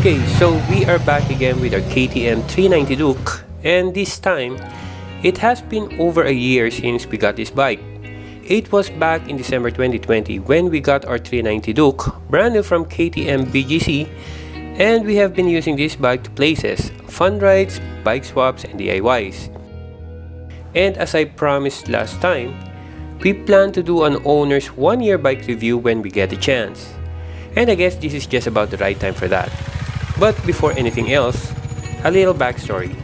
Okay, so we are back again with our KTM 390 Duke, and this time, it has been over a year since we got this bike. It was back in December 2020 when we got our 390 Duke, brand new from KTM BGC, and we have been using this bike to places, fun rides, bike swaps, and DIYs. And as I promised last time, we plan to do an owner's 1-year bike review when we get a chance. And I guess this is just about the right time for that. But before anything else, a little backstory.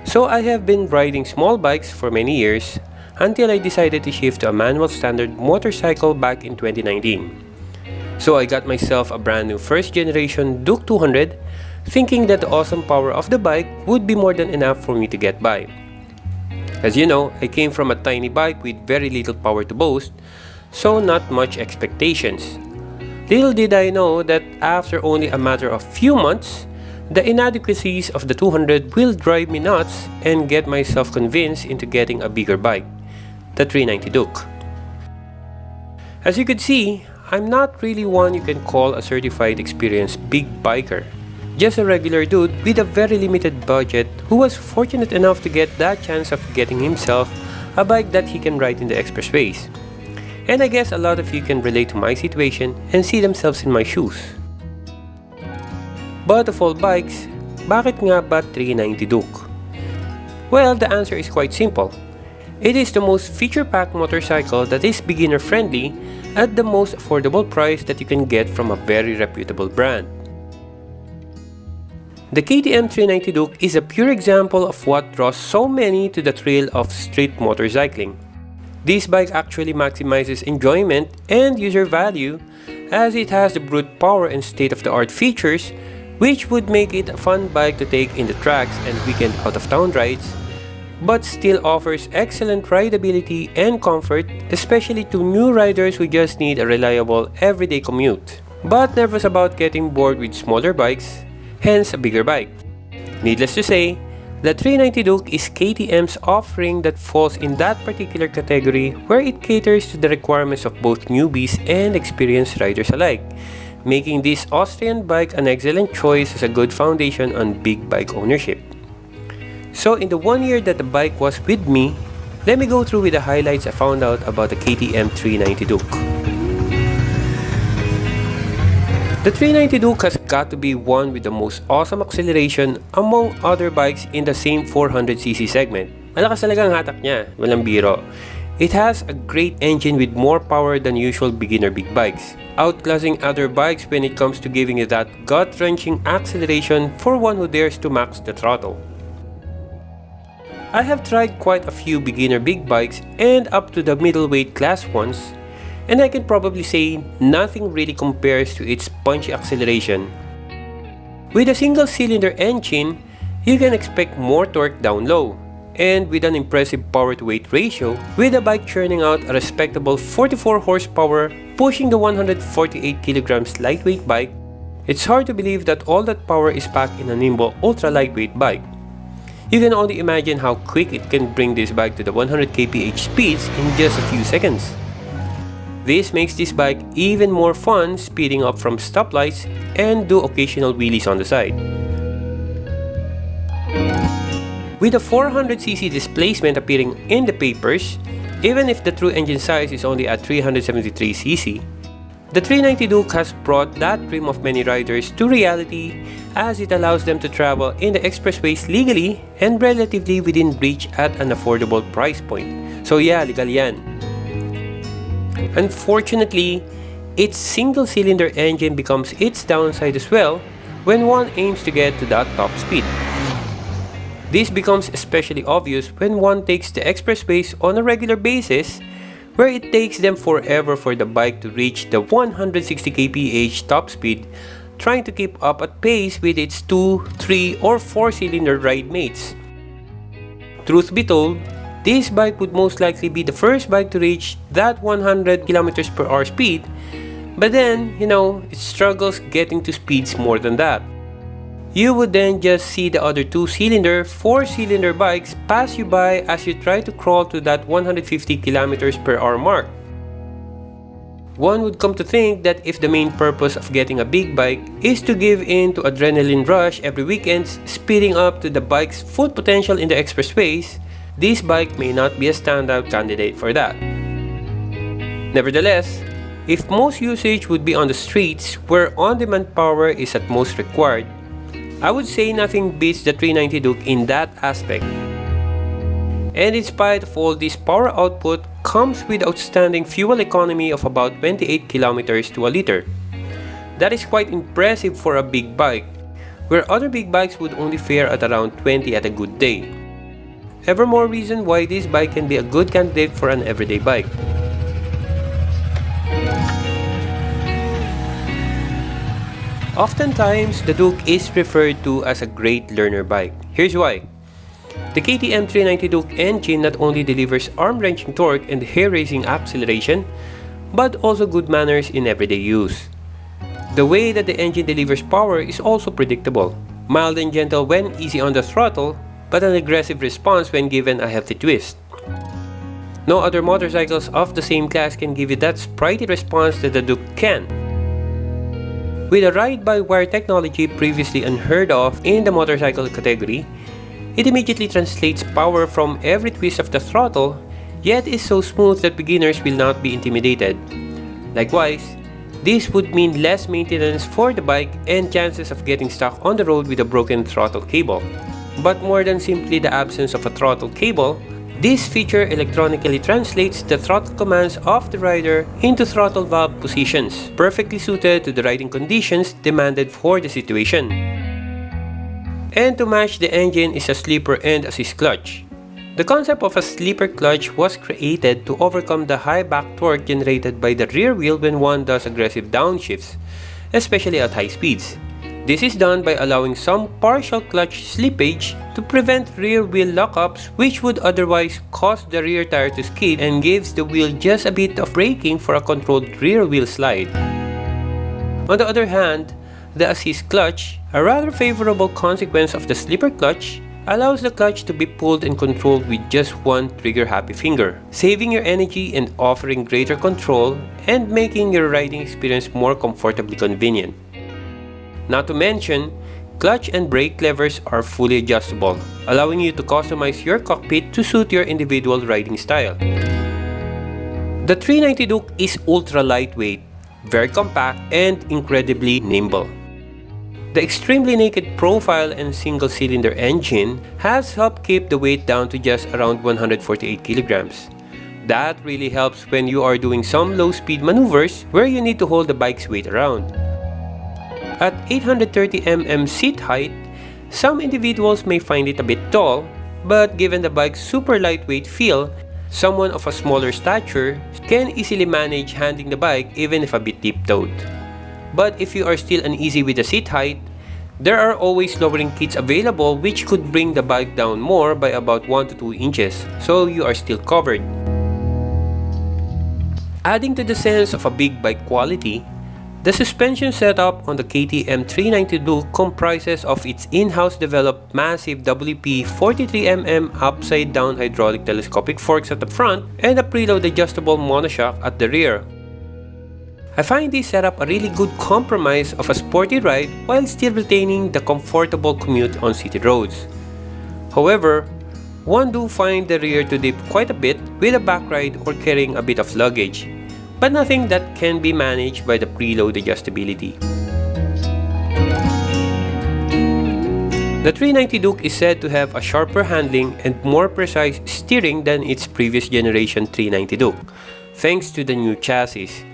So I have been riding small bikes for many years until I decided to shift to a manual standard motorcycle back in 2019. So I got myself a brand new first generation Duke 200, thinking that the awesome power of the bike would be more than enough for me to get by. As you know, I came from a tiny bike with very little power to boast, so not much expectations. Little did I know that after only a matter of few months, the inadequacies of the 200 will drive me nuts and get myself convinced into getting a bigger bike, the 390 Duke. As you could see, I'm not really one you can call a certified experienced big biker. Just a regular dude with a very limited budget who was fortunate enough to get that chance of getting himself a bike that he can ride in the expressways. And I guess a lot of you can relate to my situation and see themselves in my shoes. But of all bikes, bakit nga ba 390 Duke? Well, the answer is quite simple. It is the most feature-packed motorcycle that is beginner-friendly at the most affordable price that you can get from a very reputable brand. The KTM 390 Duke is a pure example of what draws so many to the thrill of street motorcycling. This bike actually maximizes enjoyment and user value as it has the brute power and state-of-the-art features, which would make it a fun bike to take in the tracks and weekend out-of-town rides, but still offers excellent rideability and comfort, especially to new riders who just need a reliable everyday commute, but nervous about getting bored with smaller bikes, hence a bigger bike. Needless to say, the 390 Duke is KTM's offering that falls in that particular category where it caters to the requirements of both newbies and experienced riders alike, making this Austrian bike an excellent choice as a good foundation on big bike ownership. So in the 1 year that the bike was with me, let me go through with the highlights I found out about the KTM 390 Duke. The 390 Duke has got to be one with the most awesome acceleration among other bikes in the same 400cc segment. Malakas talaga ang hatak niya, walang biro. It has a great engine with more power than usual beginner big bikes, outclassing other bikes when it comes to giving you that gut-wrenching acceleration for one who dares to max the throttle. I have tried quite a few beginner big bikes and up to the middleweight class ones, and I can probably say nothing really compares to its punchy acceleration. With a single-cylinder engine, you can expect more torque down low, and with an impressive power-to-weight ratio, with the bike churning out a respectable 44 horsepower, pushing the 148 kilograms lightweight bike, it's hard to believe that all that power is packed in a nimble ultra-lightweight bike. You can only imagine how quick it can bring this bike to the 100 kph speeds in just a few seconds. This makes this bike even more fun speeding up from stoplights and do occasional wheelies on the side. With a 400cc displacement appearing in the papers, even if the true engine size is only at 373cc, the 390 Duke has brought that dream of many riders to reality as it allows them to travel in the expressways legally and relatively within reach at an affordable price point. So yeah, legal yan. Unfortunately, its single-cylinder engine becomes its downside as well when one aims to get to that top speed. This becomes especially obvious when one takes the expressways on a regular basis, where it takes them forever for the bike to reach the 160 kph top speed, trying to keep up at pace with its 2, 3, or 4-cylinder ride mates. Truth be told, this bike would most likely be the first bike to reach that 100 km/h speed, but then, it struggles getting to speeds more than that. You would then just see the other 2-cylinder, 4-cylinder bikes pass you by as you try to crawl to that 150 km/h mark. One would come to think that if the main purpose of getting a big bike is to give in to adrenaline rush every weekend, speeding up to the bike's full potential in the expressways, this bike may not be a standout candidate for that. Nevertheless, if most usage would be on the streets where on-demand power is at most required, I would say nothing beats the 390 Duke in that aspect. And in spite of all this power output, comes with outstanding fuel economy of about 28 kilometers to a liter. That is quite impressive for a big bike, where other big bikes would only fare at around 20 at a good day. Ever more reason why this bike can be a good candidate for an everyday bike. Oftentimes, the Duke is referred to as a great learner bike. Here's why. The KTM 390 Duke engine not only delivers arm-wrenching torque and hair-raising acceleration, but also good manners in everyday use. The way that the engine delivers power is also predictable. Mild and gentle when easy on the throttle, but an aggressive response when given a hefty twist. No other motorcycles of the same class can give you that sprightly response that the Duke can. With a ride-by-wire technology previously unheard of in the motorcycle category, it immediately translates power from every twist of the throttle, yet is so smooth that beginners will not be intimidated. Likewise, this would mean less maintenance for the bike and chances of getting stuck on the road with a broken throttle cable. But more than simply the absence of a throttle cable, this feature electronically translates the throttle commands of the rider into throttle valve positions, perfectly suited to the riding conditions demanded for the situation. And to match the engine is a sleeper and assist clutch. The concept of a sleeper clutch was created to overcome the high back torque generated by the rear wheel when one does aggressive downshifts, especially at high speeds. This is done by allowing some partial clutch slippage to prevent rear wheel lockups, which would otherwise cause the rear tire to skid and gives the wheel just a bit of braking for a controlled rear wheel slide. On the other hand, the assist clutch, a rather favorable consequence of the sleeper clutch, allows the clutch to be pulled and controlled with just one trigger-happy finger, saving your energy and offering greater control and making your riding experience more comfortably convenient. Not to mention, clutch and brake levers are fully adjustable, allowing you to customize your cockpit to suit your individual riding style. The 390 Duke is ultra lightweight, very compact, and incredibly nimble. The extremely naked profile and single-cylinder engine has helped keep the weight down to just around 148 kilograms. That really helps when you are doing some low-speed maneuvers where you need to hold the bike's weight around. At 830 mm seat height, some individuals may find it a bit tall, but given the bike's super lightweight feel, someone of a smaller stature can easily manage handling the bike even if a bit deep-toed. But if you are still uneasy with the seat height, there are always lowering kits available which could bring the bike down more by about 1 to 2 inches, so you are still covered. Adding to the sense of a big bike quality, the suspension setup on the KTM 390 Duke comprises of its in-house developed massive WP 43mm upside-down hydraulic telescopic forks at the front and a preload adjustable monoshock at the rear. I find this setup a really good compromise of a sporty ride while still retaining the comfortable commute on city roads. However, one do find the rear to dip quite a bit with a back ride or carrying a bit of luggage, but nothing that can be managed by the preload adjustability. The 390 Duke is said to have a sharper handling and more precise steering than its previous generation 390 Duke, thanks to the new chassis.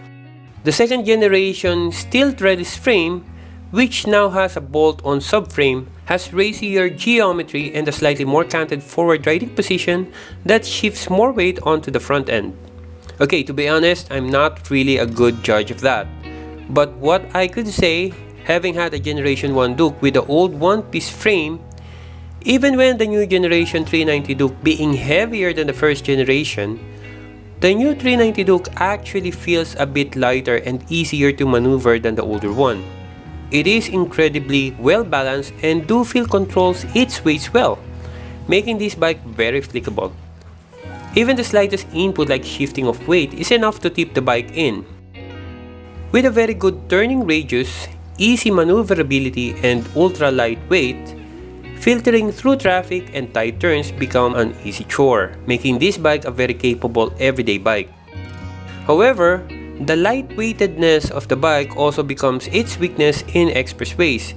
The second generation steel trellis frame, which now has a bolt-on subframe, has racier geometry and a slightly more canted forward riding position that shifts more weight onto the front end. Okay, to be honest, I'm not really a good judge of that. But what I could say, having had a Generation 1 Duke with the old one-piece frame, even when the new Generation 390 Duke being heavier than the first generation, the new 390 Duke actually feels a bit lighter and easier to maneuver than the older one. It is incredibly well balanced and do feel controls its weight well, making this bike very flickable. Even the slightest input like shifting of weight is enough to tip the bike in. With a very good turning radius, easy maneuverability, and ultra lightweight, filtering through traffic and tight turns become an easy chore, making this bike a very capable everyday bike. However, the lightweightedness of the bike also becomes its weakness in expressways,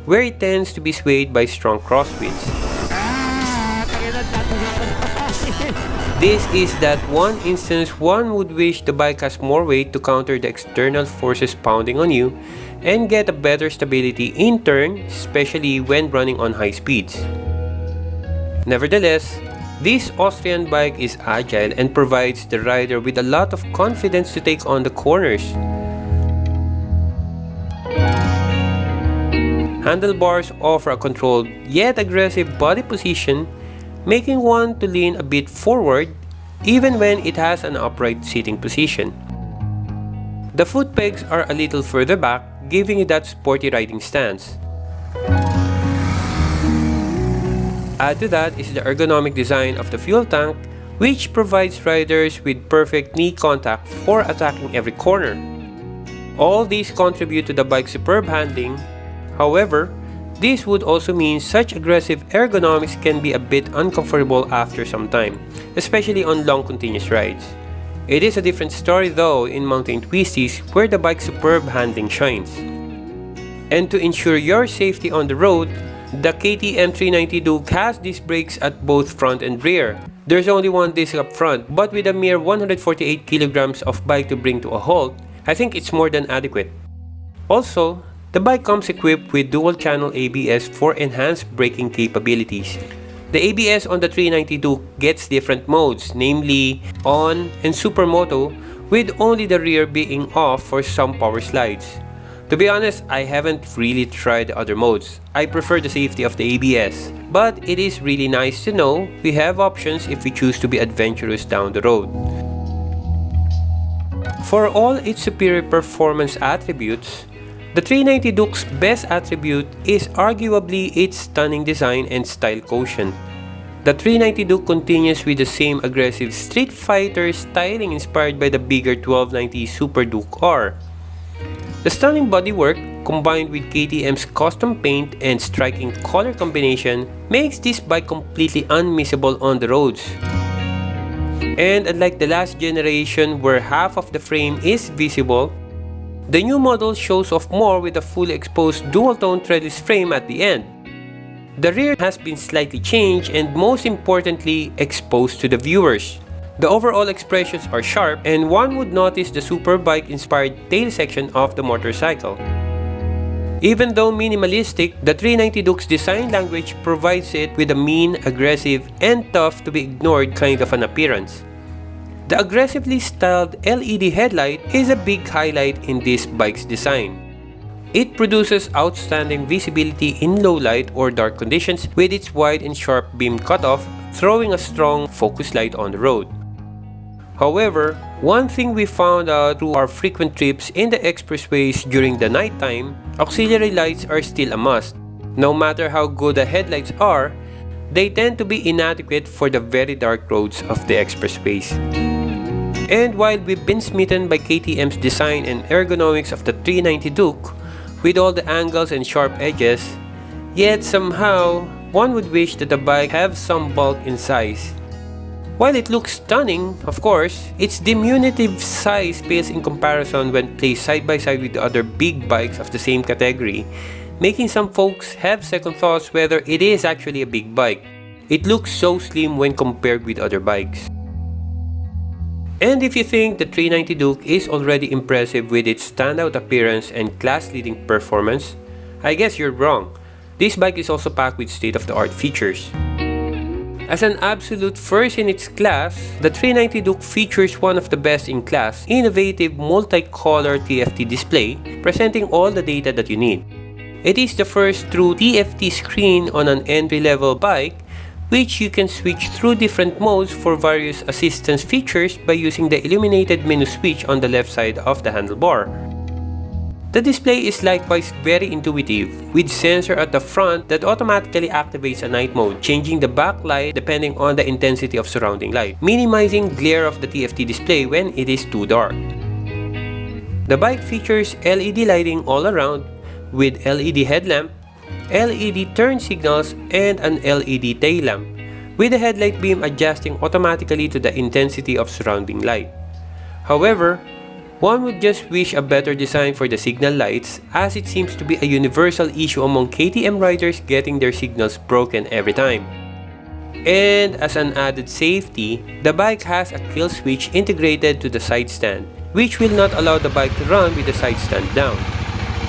where it tends to be swayed by strong crosswinds. This is that one instance one would wish the bike has more weight to counter the external forces pounding on you and get a better stability in turn, especially when running on high speeds. Nevertheless, this Austrian bike is agile and provides the rider with a lot of confidence to take on the corners. Handlebars offer a controlled yet aggressive body position, making one to lean a bit forward even when it has an upright sitting position. The foot pegs are a little further back, giving it that sporty riding stance. Add to that is the ergonomic design of the fuel tank, which provides riders with perfect knee contact for attacking every corner. All these contribute to the bike's superb handling. However, this would also mean such aggressive ergonomics can be a bit uncomfortable after some time, especially on long continuous rides. It is a different story though in mountain twisties where the bike's superb handling shines. And to ensure your safety on the road, the KTM 390 Duke has disc brakes at both front and rear. There's only one disc up front, but with a mere 148 kilograms of bike to bring to a halt, I think it's more than adequate. Also, the bike comes equipped with dual-channel ABS for enhanced braking capabilities. The ABS on the 390 Duke gets different modes, namely On and Supermoto, with only the rear being off for some power slides. To be honest, I haven't really tried the other modes. I prefer the safety of the ABS, but it is really nice to know we have options if we choose to be adventurous down the road. For all its superior performance attributes, the 390 Duke's best attribute is arguably its stunning design and style quotient. The 390 Duke continues with the same aggressive Street Fighter styling inspired by the bigger 1290 Super Duke R. The stunning bodywork, combined with KTM's custom paint and striking color combination, makes this bike completely unmissable on the roads. And unlike the last generation where half of the frame is visible, the new model shows off more with a fully exposed dual-tone treadless frame at the end. The rear has been slightly changed and most importantly, exposed to the viewers. The overall expressions are sharp and one would notice the superbike-inspired tail section of the motorcycle. Even though minimalistic, the 390 Duke's design language provides it with a mean, aggressive, and tough to be ignored kind of an appearance. The aggressively styled LED headlight is a big highlight in this bike's design. It produces outstanding visibility in low light or dark conditions with its wide and sharp beam cutoff, throwing a strong focus light on the road. However, one thing we found out through our frequent trips in the expressways during the nighttime, auxiliary lights are still a must. No matter how good the headlights are, they tend to be inadequate for the very dark roads of the expressways. And while we've been smitten by KTM's design and ergonomics of the 390 Duke, with all the angles and sharp edges, yet somehow, one would wish that the bike have some bulk in size. While it looks stunning, of course, its diminutive size pales in comparison when placed side by side with the other big bikes of the same category, making some folks have second thoughts whether it is actually a big bike. It looks so slim when compared with other bikes. And if you think the 390 Duke is already impressive with its standout appearance and class-leading performance, I guess you're wrong. This bike is also packed with state-of-the-art features. As an absolute first in its class, the 390 Duke features one of the best in class, innovative multicolor TFT display, presenting all the data that you need. It is the first true TFT screen on an entry-level bike, which you can switch through different modes for various assistance features by using the illuminated menu switch on the left side of the handlebar. The display is likewise very intuitive, with sensor at the front that automatically activates a night mode, changing the backlight depending on the intensity of surrounding light, minimizing glare of the TFT display when it is too dark. The bike features LED lighting all around with LED headlamp, LED turn signals, and an LED tail lamp, with the headlight beam adjusting automatically to the intensity of surrounding light. However, one would just wish a better design for the signal lights, as it seems to be a universal issue among KTM riders getting their signals broken every time. And as an added safety, the bike has a kill switch integrated to the side stand, which will not allow the bike to run with the side stand down.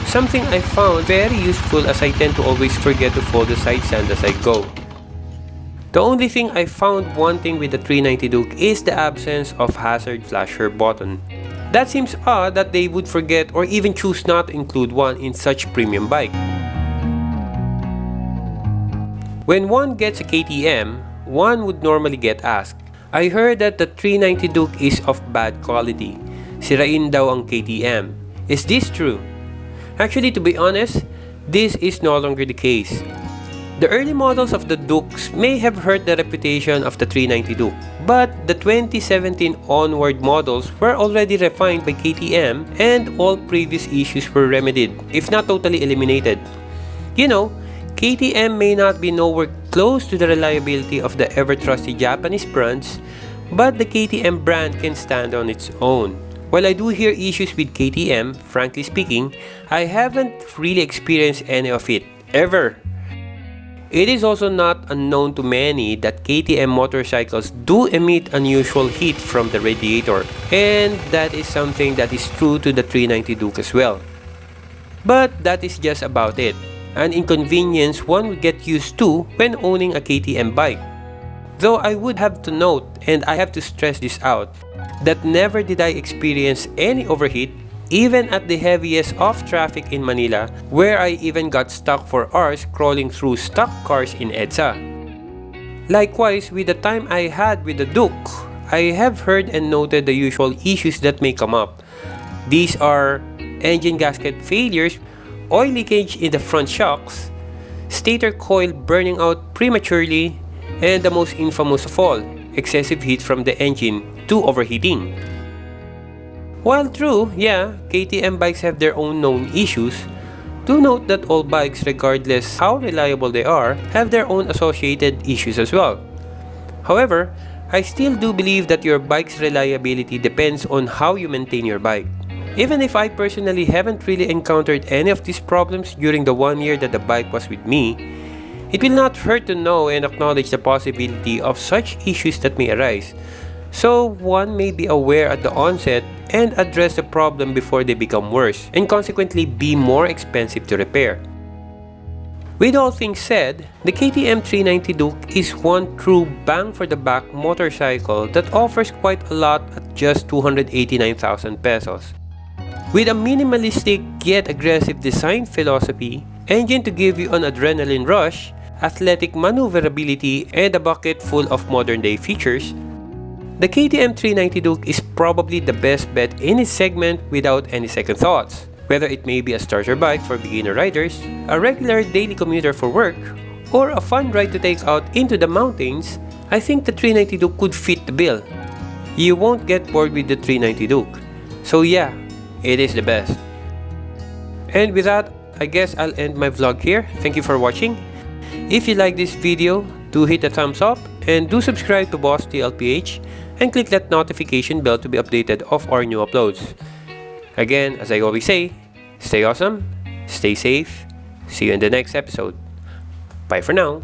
Something I found very useful, as I tend to always forget to fold the side stand as I go. The only thing I found wanting with the 390 Duke is the absence of hazard flasher button. That seems odd that they would forget or even choose not to include one in such premium bike. When one gets a KTM, one would normally get asked, "I heard that the 390 Duke is of bad quality. Sirain daw ang KTM. Is this true?" Actually, to be honest, this is no longer the case. The early models of the Dukes may have hurt the reputation of the 390 Duke, but the 2017 onward models were already refined by KTM and all previous issues were remedied, if not totally eliminated. You know, KTM may not be nowhere close to the reliability of the ever-trusty Japanese brands, but the KTM brand can stand on its own. While I do hear issues with KTM, frankly speaking, I haven't really experienced any of it, ever. It is also not unknown to many that KTM motorcycles do emit unusual heat from the radiator, and that is something that is true to the 390 Duke as well. But that is just about it, an inconvenience one would get used to when owning a KTM bike. Though I would have to note, and I have to stress this out, that never did I experience any overheat, even at the heaviest of traffic in Manila, where I even got stuck for hours crawling through stuck cars in EDSA. Likewise, with the time I had with the Duke, I have heard and noted the usual issues that may come up. These are engine gasket failures, oil leakage in the front shocks, stator coil burning out prematurely, and the most infamous of all, excessive heat from the engine to overheating. While true, yeah, KTM bikes have their own known issues, do note that all bikes, regardless how reliable they are, have their own associated issues as well. However, I still do believe that your bike's reliability depends on how you maintain your bike. Even if I personally haven't really encountered any of these problems during the 1 year that the bike was with me, it will not hurt to know and acknowledge the possibility of such issues that may arise, so one may be aware at the onset and address the problem before they become worse and consequently be more expensive to repair. With all things said, the KTM 390 Duke is one true bang for the buck motorcycle that offers quite a lot at just 289,000 pesos. With a minimalistic yet aggressive design philosophy, engine to give you an adrenaline rush, athletic maneuverability, and a bucket full of modern day features, the KTM 390 Duke is probably the best bet in its segment without any second thoughts. Whether it may be a starter bike for beginner riders, a regular daily commuter for work, or a fun ride to take out into the mountains, I think the 390 Duke could fit the bill. You won't get bored with the 390 Duke. So yeah, it is the best. And with that, I guess I'll end my vlog here. Thank you for watching. If you like this video, do hit the thumbs up and do subscribe to BossTL PH and click that notification bell to be updated of our new uploads. Again, as I always say, stay awesome, stay safe, see you in the next episode. Bye for now.